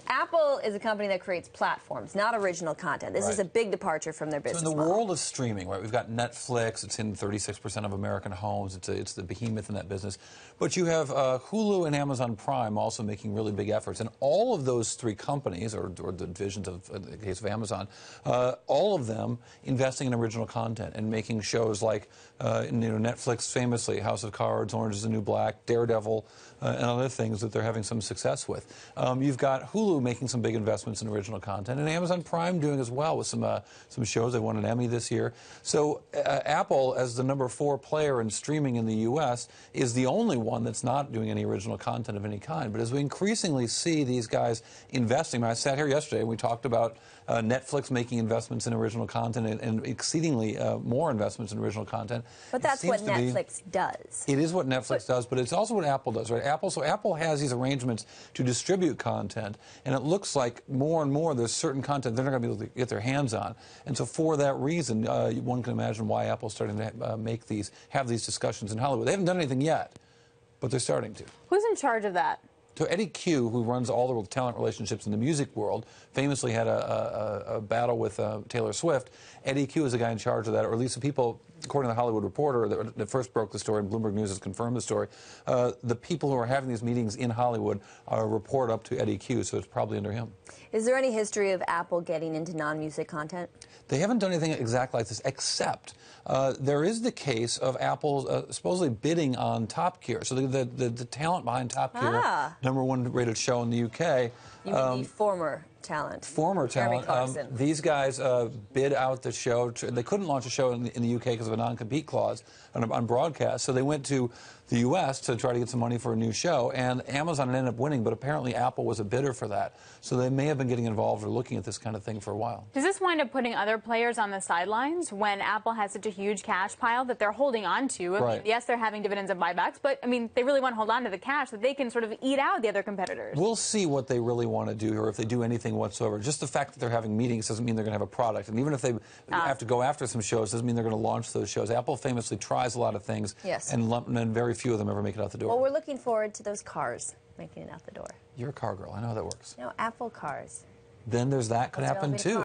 Apple is a company that creates platforms, not original content. This is a big departure from their business model. So in the model. world of streaming, right, we've got Netflix. It's in 36% of American homes. It's the behemoth in that business. But you have Hulu and Amazon Prime also making really big efforts. And all of those three companies, or the divisions of, in the case of Amazon, all of them investing in original content and making shows like Netflix famously, House of Cards, Orange is the New Black, Daredevil, and other things that they're having some success with. You've got Hulu making some big investments in original content, and Amazon Prime doing as well with some shows. They won an Emmy this year. So Apple, as the #4 player in streaming in the U.S., is the only one that's not doing any original content of any kind. But as we increasingly see these guys investing, I sat here yesterday and we talked about Netflix making investments in original content and exceedingly more investments in original content. But that's what Netflix does. It is what Netflix does, but it's also what Apple does, right? Apple has these arrangements to distribute content, and it looks like more and more there's certain content they're not going to be able to get their hands on. And so for that reason, one can imagine why Apple's starting to have these discussions in Hollywood. They haven't done anything yet, but they're starting to. Who's in charge of that? So Eddie Q, who runs all the talent relationships in the music world, famously had a battle with Taylor Swift. Eddie Q is the guy in charge of that, or at least the people, according to the Hollywood Reporter, that first broke the story, and Bloomberg News has confirmed the story. The people who are having these meetings in Hollywood report up to Eddie Q, so it's probably under him. Is there any history of Apple getting into non-music content? They haven't done anything exactly like this, except there is the case of Apple supposedly bidding on Top Gear. So the talent behind Top Gear, #1 rated show in the UK. You mean the former talent? Former talent. These guys bid out the show. They couldn't launch a show in the UK because of a non-compete clause on broadcast, so they went to the U.S. to try to get some money for a new show, and Amazon ended up winning, but apparently Apple was a bidder for that. So they may have been getting involved or looking at this kind of thing for a while. Does this wind up putting other players on the sidelines when Apple has such a huge cash pile that they're holding on to? I mean, yes, they're having dividends and buybacks, but I mean, they really want to hold on to the cash so that they can sort of eat out the other competitors. We'll see what they really want to do here, if they do anything whatsoever. Just the fact that they're having meetings doesn't mean they're going to have a product. And even if they have to go after some shows, doesn't mean they're going to launch those shows. Apple famously tries a lot of things, and very few of them ever make it out the door. Well, we're looking forward to those cars making it out the door. You're a car girl. I know how that works. No, Apple cars. Then there's that could happen too.